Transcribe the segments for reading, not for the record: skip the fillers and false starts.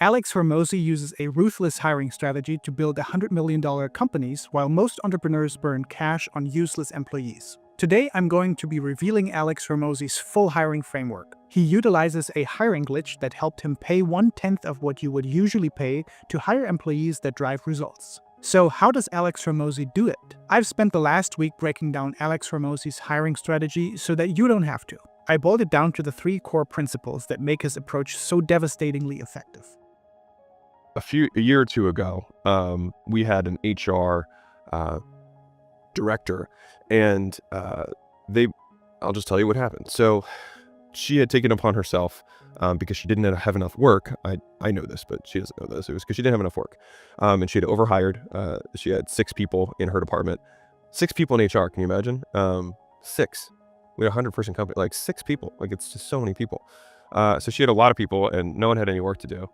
Alex Hormozi uses a ruthless hiring strategy to build $100 million companies while most entrepreneurs burn cash on useless employees. Today, I'm going to be revealing Alex Hormozi's full hiring framework. He utilizes a hiring glitch that helped him pay 1/10 of what you would usually pay to hire employees that drive results. So how does Alex Hormozi do it? I've spent the last week breaking down Alex Hormozi's hiring strategy so that you don't have to. I boiled it down to the 3 core principles that make his approach so devastatingly effective. A year or two ago, we had an HR director, and I'll just tell you what happened. So she had taken upon herself, because she didn't have enough work. I know this, but she doesn't know this. It was because she didn't have enough work, and she had overhired. She had 6 people in her department. 6 people in HR. Can you imagine? 6. We had a 100-person company. Like 6 people. Like, it's just so many people. So she had a lot of people, and no one had any work to do.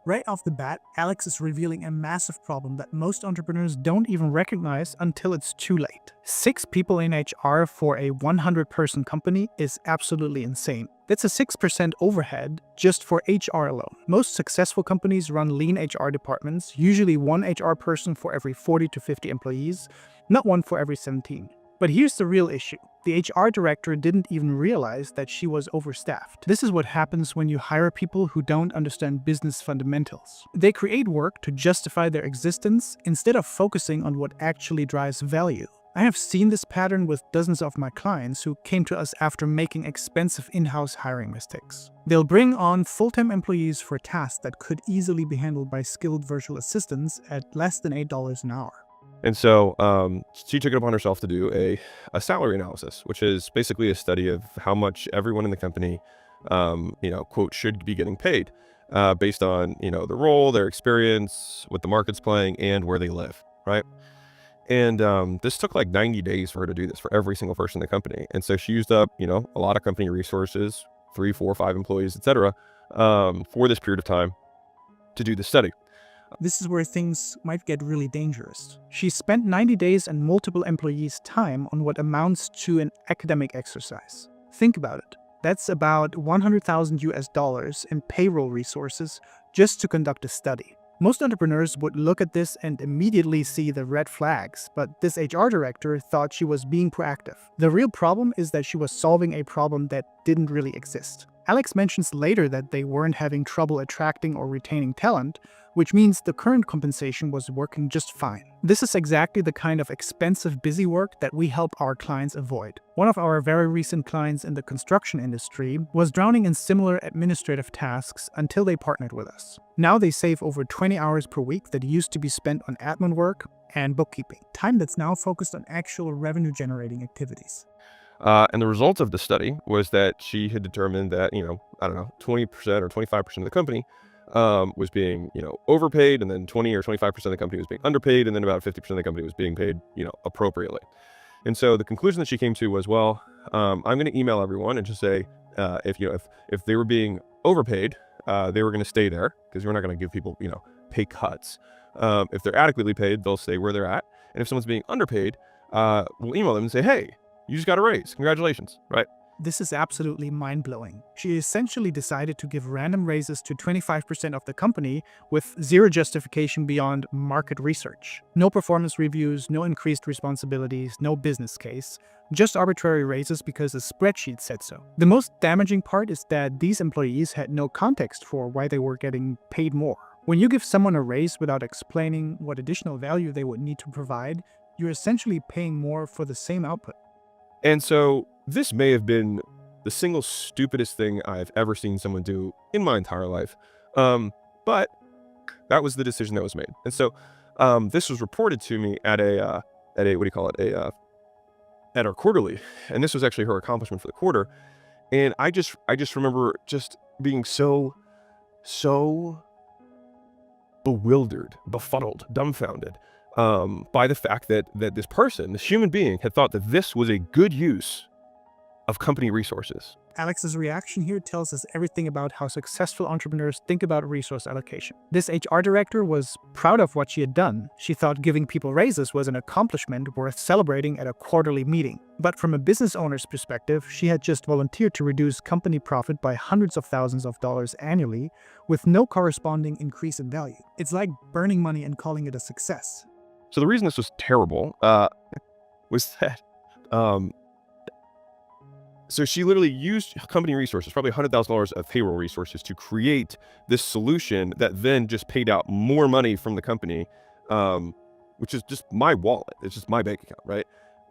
Right off the bat, Alex is revealing a massive problem that most entrepreneurs don't even recognize until it's too late. 6 people in HR for a 100-person company is absolutely insane. That's a 6% overhead just for HR alone. Most successful companies run lean HR departments, usually 1 HR person for every 40 to 50 employees, not 1 for every 17. But here's the real issue. The HR director didn't even realize that she was overstaffed. This is what happens when you hire people who don't understand business fundamentals. They create work to justify their existence instead of focusing on what actually drives value. I have seen this pattern with dozens of my clients who came to us after making expensive in-house hiring mistakes. They'll bring on full-time employees for tasks that could easily be handled by skilled virtual assistants at less than $8 an hour. And so she took it upon herself to do a salary analysis, which is basically a study of how much everyone in the company, quote, should be getting paid based on, the role, their experience, what the market's playing, and where they live, right? And this took like 90 days for her to do this for every single person in the company. And so she used up, a lot of company resources, 3, 4, 5 employees, etc., for this period of time to do the study. This is where things might get really dangerous. She spent 90 days and multiple employees' time on what amounts to an academic exercise. Think about it. That's about $100,000 in payroll resources just to conduct a study. Most entrepreneurs would look at this and immediately see the red flags, but this HR director thought she was being proactive. The real problem is that she was solving a problem that didn't really exist. Alex mentions later that they weren't having trouble attracting or retaining talent, which means the current compensation was working just fine. This is exactly the kind of expensive busy work that we help our clients avoid. One of our very recent clients in the construction industry was drowning in similar administrative tasks until they partnered with us. Now they save over 20 hours per week that used to be spent on admin work and bookkeeping, time that's now focused on actual revenue-generating activities. And the result of the study was that she had determined that, 20% or 25% of the company was being, overpaid, and then 20 or 25% of the company was being underpaid, and then about 50% of the company was being paid, appropriately. And so the conclusion that she came to was, well, I'm going to email everyone and just say, if they were being overpaid, they were going to stay there because we're not going to give people, pay cuts. If they're adequately paid, they'll stay where they're at. And if someone's being underpaid, we'll email them and say, hey, you just got a raise. Congratulations, right? This is absolutely mind-blowing. She essentially decided to give random raises to 25% of the company with zero justification beyond market research. No performance reviews, no increased responsibilities, no business case. Just arbitrary raises because the spreadsheet said so. The most damaging part is that these employees had no context for why they were getting paid more. When you give someone a raise without explaining what additional value they would need to provide, you're essentially paying more for the same output. And so this may have been the single stupidest thing I've ever seen someone do in my entire life. But that was the decision that was made. And so this was reported to me at a at our quarterly. And this was actually her accomplishment for the quarter. And I just remember just being so bewildered, befuddled, dumbfounded by the fact that this person, this human being, had thought that this was a good use of company resources. Alex's reaction here tells us everything about how successful entrepreneurs think about resource allocation. This HR director was proud of what she had done. She thought giving people raises was an accomplishment worth celebrating at a quarterly meeting. But from a business owner's perspective, she had just volunteered to reduce company profit by hundreds of thousands of dollars annually with no corresponding increase in value. It's like burning money and calling it a success. So the reason this was terrible was that so she literally used company resources, probably $100,000 of payroll resources, to create this solution that then just paid out more money from the company, which is just my wallet. It's just my bank account, right?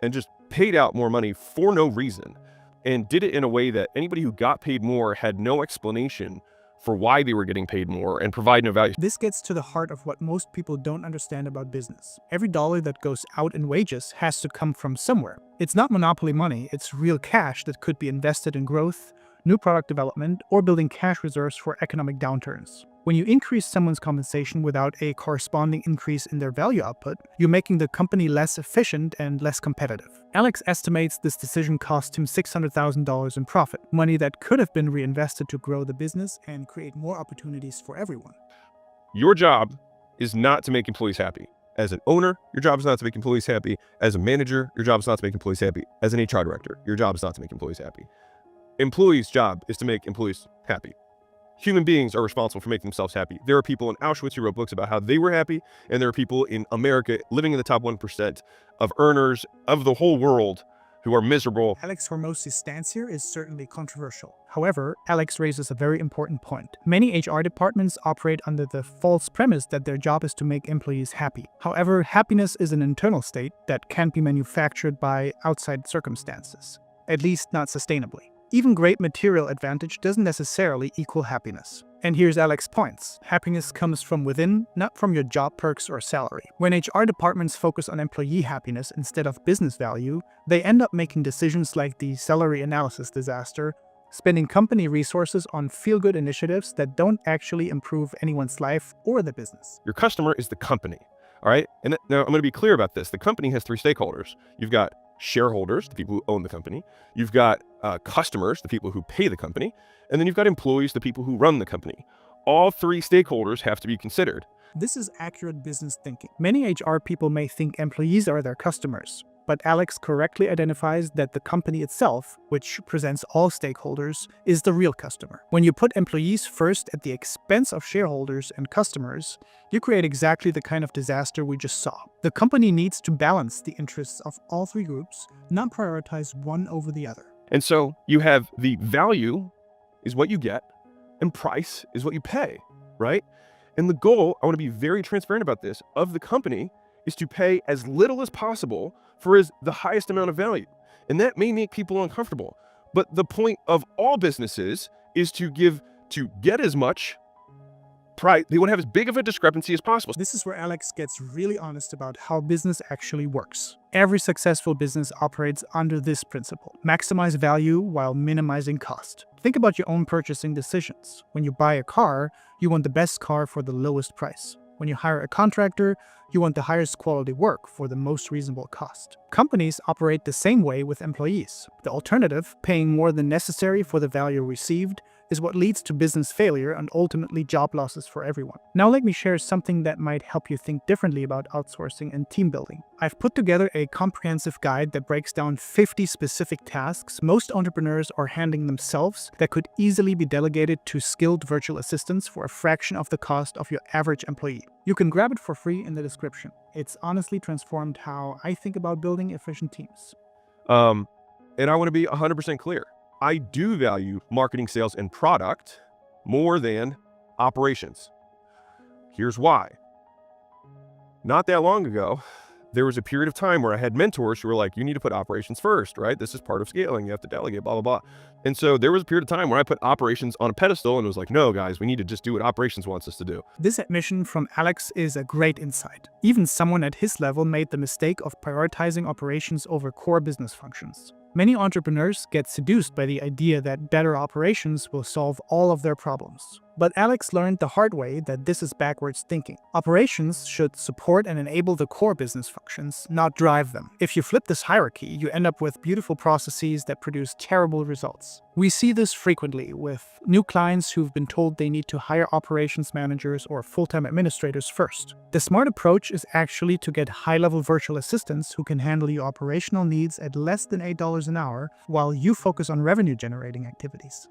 And just paid out more money for no reason, and did it in a way that anybody who got paid more had no explanation for why they were getting paid more and provide no value. This gets to the heart of what most people don't understand about business. Every dollar that goes out in wages has to come from somewhere. It's not monopoly money, it's real cash that could be invested in growth, new product development, or building cash reserves for economic downturns. When you increase someone's compensation without a corresponding increase in their value output, you're making the company less efficient and less competitive. Alex estimates this decision cost him $600,000 in profit, money that could have been reinvested to grow the business and create more opportunities for everyone. Your job is not to make employees happy. As an owner, your job is not to make employees happy. As a manager, your job is not to make employees happy. As an HR director, your job is not to make employees happy. Employees' job is to make employees happy. Human beings are responsible for making themselves happy. There are people in Auschwitz who wrote books about how they were happy, and there are people in America living in the top 1% of earners of the whole world who are miserable. Alex Hormozi's stance here is certainly controversial. However, Alex raises a very important point. Many HR departments operate under the false premise that their job is to make employees happy. However, happiness is an internal state that can't be manufactured by outside circumstances, at least not sustainably. Even great material advantage doesn't necessarily equal happiness. And here's Alex's points. Happiness comes from within, not from your job perks or salary. When HR departments focus on employee happiness instead of business value, they end up making decisions like the salary analysis disaster, spending company resources on feel-good initiatives that don't actually improve anyone's life or the business. Your customer is the company, all right? And now I'm going to be clear about this. The company has three stakeholders. You've got shareholders, the people who own the company. You've got customers, the people who pay the company. And then you've got employees, the people who run the company. All three stakeholders have to be considered. This is accurate business thinking. Many HR people may think employees are their customers, but Alex correctly identifies that the company itself, which presents all stakeholders, is the real customer. When you put employees first at the expense of shareholders and customers, you create exactly the kind of disaster we just saw. The company needs to balance the interests of all three groups, not prioritize one over the other. And so you have the value is what you get, and price is what you pay, right? And the goal, I want to be very transparent about this, of the company is to pay as little as possible for the highest amount of value. And that may make people uncomfortable. But the point of all businesses is to get as much price. They want to have as big of a discrepancy as possible. This is where Alex gets really honest about how business actually works. Every successful business operates under this principle. Maximize value while minimizing cost. Think about your own purchasing decisions. When you buy a car, you want the best car for the lowest price. When you hire a contractor, you want the highest quality work for the most reasonable cost. Companies operate the same way with employees. The alternative, paying more than necessary for the value received, is what leads to business failure and ultimately job losses for everyone. Now let me share something that might help you think differently about outsourcing and team building. I've put together a comprehensive guide that breaks down 50 specific tasks most entrepreneurs are handling themselves that could easily be delegated to skilled virtual assistants for a fraction of the cost of your average employee. You can grab it for free in the description. It's honestly transformed how I think about building efficient teams. And I want to be 100% clear. I do value marketing, sales, and product more than operations. Here's why. Not that long ago, there was a period of time where I had mentors who were like, you need to put operations first, right? This is part of scaling. You have to delegate, blah, blah, blah. And so there was a period of time where I put operations on a pedestal and was like, no, guys, we need to just do what operations wants us to do. This admission from Alex is a great insight. Even someone at his level made the mistake of prioritizing operations over core business functions. Many entrepreneurs get seduced by the idea that better operations will solve all of their problems. But Alex learned the hard way that this is backwards thinking. Operations should support and enable the core business functions, not drive them. If you flip this hierarchy, you end up with beautiful processes that produce terrible results. We see this frequently with new clients who've been told they need to hire operations managers or full-time administrators first. The smart approach is actually to get high-level virtual assistants who can handle your operational needs at less than $8 an hour while you focus on revenue-generating activities.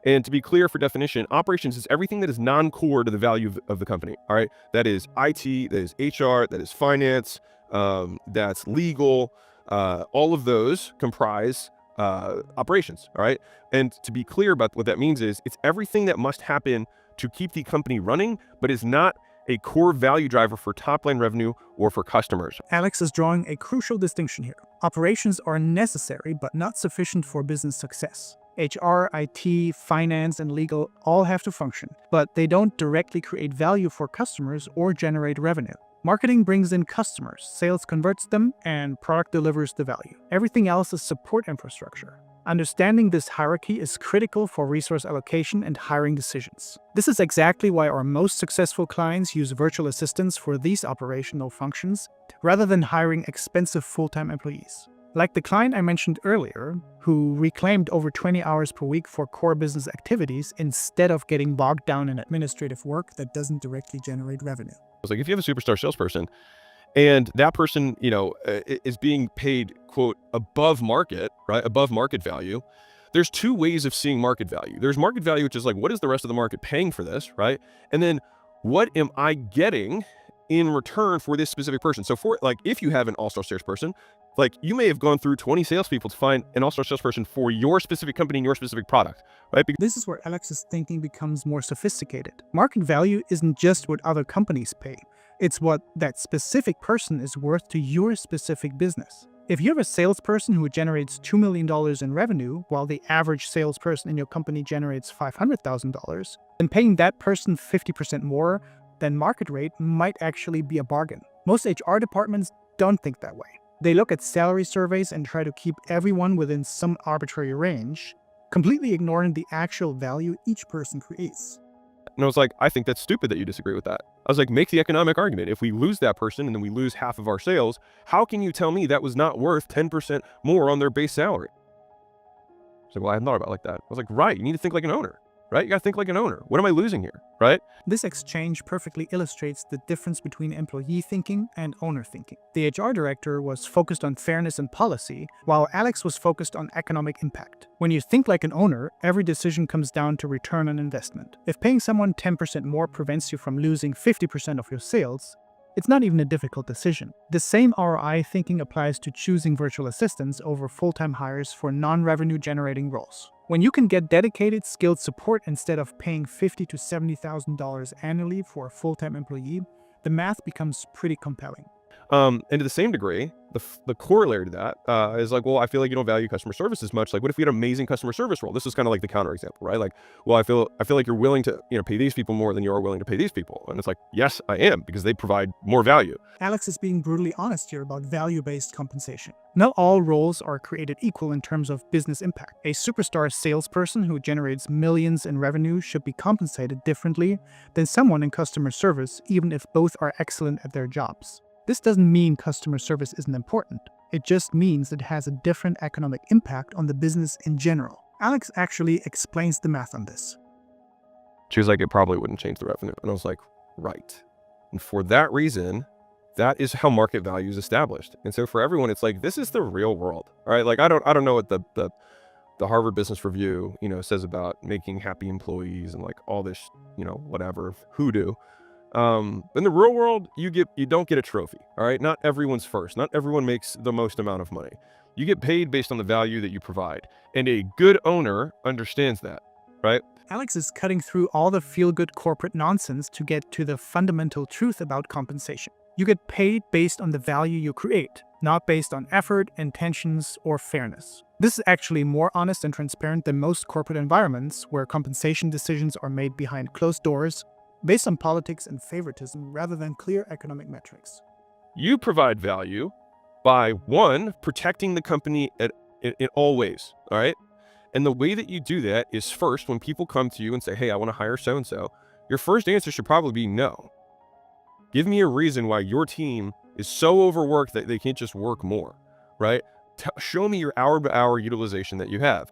And to be clear for definition, operations is everything that is non-core to the value of the company, all right? That is IT, that is HR, that is finance, that's legal. All of those comprise operations, all right? And to be clear about what that means is it's everything that must happen to keep the company running, but is not a core value driver for top-line revenue or for customers. Alex is drawing a crucial distinction here. Operations are necessary but not sufficient for business success. HR, IT, finance, and legal all have to function, but they don't directly create value for customers or generate revenue. Marketing brings in customers, sales converts them, and product delivers the value. Everything else is support infrastructure. Understanding this hierarchy is critical for resource allocation and hiring decisions. This is exactly why our most successful clients use virtual assistants for these operational functions rather than hiring expensive full-time employees. Like the client I mentioned earlier, who reclaimed over 20 hours per week for core business activities instead of getting bogged down in administrative work that doesn't directly generate revenue. It's like if you have a superstar salesperson and that person, is being paid, quote, above market, right? Above market value. There's two ways of seeing market value. There's market value, which is like, what is the rest of the market paying for this, right? And then what am I getting in return for this specific person? So for like, if you have an all-star salesperson, like you may have gone through 20 salespeople to find an all-star salesperson for your specific company and your specific product, right? This is where Alex's thinking becomes more sophisticated. Market value isn't just what other companies pay. It's what that specific person is worth to your specific business. If you have a salesperson who generates $2 million in revenue, while the average salesperson in your company generates $500,000, then paying that person 50% more than market rate might actually be a bargain. Most HR departments don't think that way. They look at salary surveys and try to keep everyone within some arbitrary range, completely ignoring the actual value each person creates. And I was like, I think that's stupid that you disagree with that. I was like, make the economic argument. If we lose that person and then we lose half of our sales, how can you tell me that was not worth 10% more on their base salary? I was like, well, I hadn't thought about it like that. I was like, right, you need to think like an owner, right? You got to think like an owner. What am I losing here, right? This exchange perfectly illustrates the difference between employee thinking and owner thinking. The HR director was focused on fairness and policy, while Alex was focused on economic impact. When you think like an owner, every decision comes down to return on investment. If paying someone 10% more prevents you from losing 50% of your sales, it's not even a difficult decision. The same ROI thinking applies to choosing virtual assistants over full-time hires for non-revenue generating roles. When you can get dedicated, skilled support instead of paying $50,000 to $70,000 annually for a full-time employee, the math becomes pretty compelling. And to the same degree, the corollary to that is like, well, I feel like you don't value customer service as much. Like, what if we had an amazing customer service role? This is kind of like the counterexample, right? Like, well, I feel like you're willing to, pay these people more than you are willing to pay these people. And it's like, yes, I am, because they provide more value. Alex is being brutally honest here about value-based compensation. Not all roles are created equal in terms of business impact. A superstar salesperson who generates millions in revenue should be compensated differently than someone in customer service, even if both are excellent at their jobs. This doesn't mean customer service isn't important. It just means it has a different economic impact on the business in general. Alex actually explains the math on this. She was like, it probably wouldn't change the revenue. And I was like, right. And for that reason, that is how market value is established. And so for everyone, it's like, this is the real world. All right. Like, I don't know what the Harvard Business Review, says about making happy employees and like all this, whatever hoodoo. In the real world, you don't get a trophy. All right. Not everyone's first. Not everyone makes the most amount of money. You get paid based on the value that you provide. And a good owner understands that, right? Alex is cutting through all the feel-good corporate nonsense to get to the fundamental truth about compensation. You get paid based on the value you create, not based on effort, intentions, or fairness. This is actually more honest and transparent than most corporate environments where compensation decisions are made behind closed doors, based on politics and favoritism rather than clear economic metrics. You provide value by, one, protecting the company in all ways, all right? And the way that you do that is, first, when people come to you and say, hey, I want to hire so-and-so, your first answer should probably be no. Give me a reason why your team is so overworked that they can't just work more, right? Show me your hour-by-hour utilization that you have.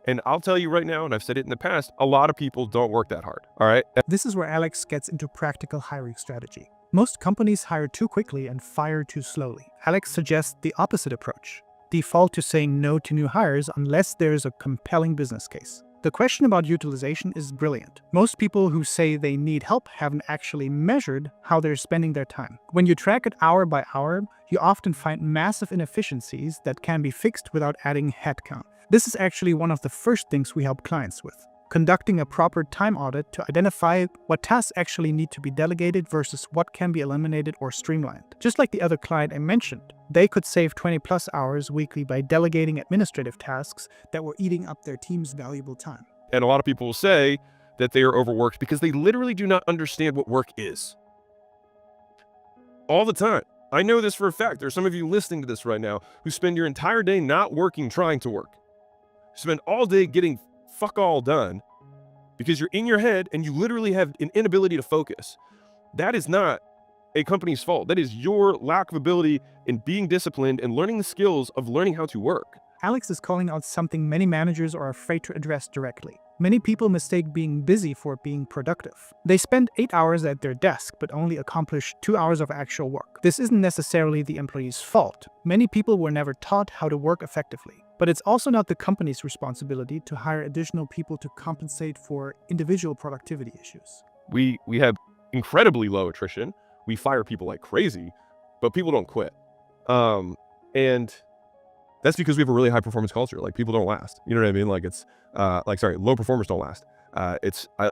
And I'll tell you right now, and I've said it in the past, a lot of people don't work that hard, all right? This is where Alex gets into practical hiring strategy. Most companies hire too quickly and fire too slowly. Alex suggests the opposite approach. Default to saying no to new hires unless there is a compelling business case. The question about utilization is brilliant. Most people who say they need help haven't actually measured how they're spending their time. When you track it hour by hour, you often find massive inefficiencies that can be fixed without adding headcount. This is actually one of the first things we help clients with. Conducting a proper time audit to identify what tasks actually need to be delegated versus what can be eliminated or streamlined. Just like the other client I mentioned, they could save 20+ hours weekly by delegating administrative tasks that were eating up their team's valuable time. And a lot of people will say that they are overworked because they literally do not understand what work is. All the time. I know this for a fact. There's some of you listening to this right now who spend your entire day not working, trying to work. Spend all day getting fuck all done because you're in your head and you literally have an inability to focus. That is not a company's fault. That is your lack of ability in being disciplined and learning the skills of learning how to work. Alex is calling out something many managers are afraid to address directly. Many people mistake being busy for being productive. They spend 8 hours at their desk but only accomplish 2 hours of actual work. This isn't necessarily the employee's fault. Many people were never taught how to work effectively. But it's also not the company's responsibility to hire additional people to compensate for individual productivity issues. We have incredibly low attrition. We fire people like crazy, but people don't quit. And that's because we have a really high performance culture. People don't last. You know what I mean? Low performers don't last. I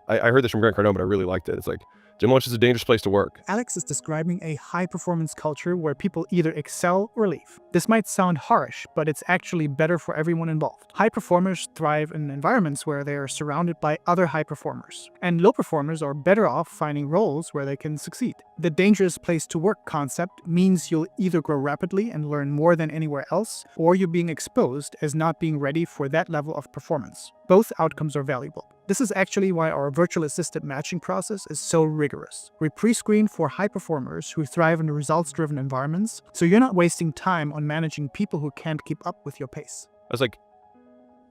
heard this from Grant Cardone, but I really liked it. It's like, gym lunch is a dangerous place to work. Alex is describing a high-performance culture where people either excel or leave. This might sound harsh, but it's actually better for everyone involved. High performers thrive in environments where they are surrounded by other high performers, and low performers are better off finding roles where they can succeed. The dangerous place to work concept means you'll either grow rapidly and learn more than anywhere else, or you're being exposed as not being ready for that level of performance. Both outcomes are valuable. This is actually why our virtual assistant matching process is so rigorous. We pre-screen for high performers who thrive in results-driven environments, so you're not wasting time on managing people who can't keep up with your pace. I was like,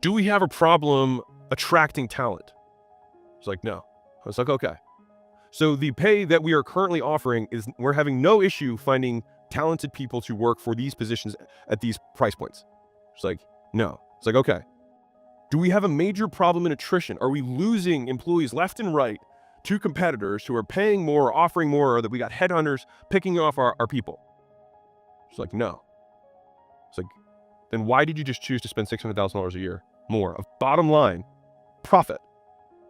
do we have a problem attracting talent? It's like, no. I was like, okay. So the pay that we are currently offering is we're having no issue finding talented people to work for these positions at these price points. It's like, no. It's like, okay. Do we have a major problem in attrition? Are we losing employees left and right to competitors who are paying more, offering more, or that we got headhunters picking off our people? It's like, no. It's like, then why did you just choose to spend $600,000 a year more of bottom line profit?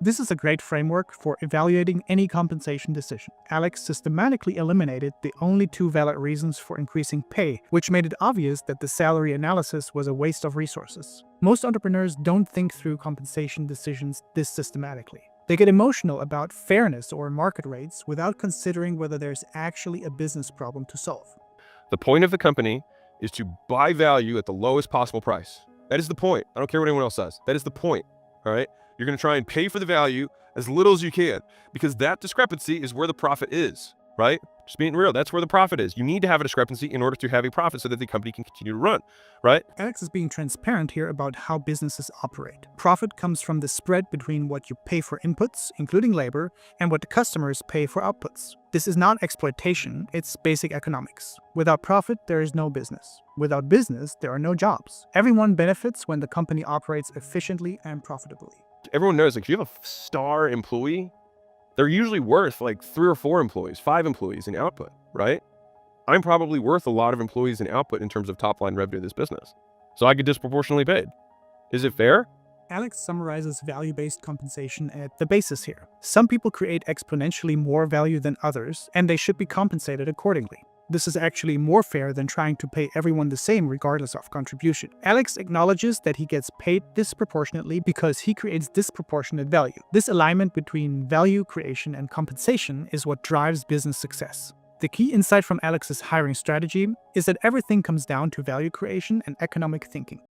This is a great framework for evaluating any compensation decision. Alex systematically eliminated the only 2 valid reasons for increasing pay, which made it obvious that the salary analysis was a waste of resources. Most entrepreneurs don't think through compensation decisions this systematically. They get emotional about fairness or market rates without considering whether there's actually a business problem to solve. The point of the company is to buy value at the lowest possible price. That is the point. I don't care what anyone else says. That is the point, all right? You're going to try and pay for the value as little as you can because that discrepancy is where the profit is, right? Just being real, that's where the profit is. You need to have a discrepancy in order to have a profit so that the company can continue to run, right? Alex is being transparent here about how businesses operate. Profit comes from the spread between what you pay for inputs, including labor, and what the customers pay for outputs. This is not exploitation, it's basic economics. Without profit, there is no business. Without business, there are no jobs. Everyone benefits when the company operates efficiently and profitably. Everyone knows, if you have a star employee, they're usually worth 3 or 4 employees, 5 employees in output, right? I'm probably worth a lot of employees in output in terms of top line revenue of this business. So I get disproportionately paid. Is it fair? Alex summarizes value-based compensation at the basis here. Some people create exponentially more value than others, and they should be compensated accordingly. This is actually more fair than trying to pay everyone the same regardless of contribution. Alex acknowledges that he gets paid disproportionately because he creates disproportionate value. This alignment between value creation and compensation is what drives business success. The key insight from Alex's hiring strategy is that everything comes down to value creation and economic thinking.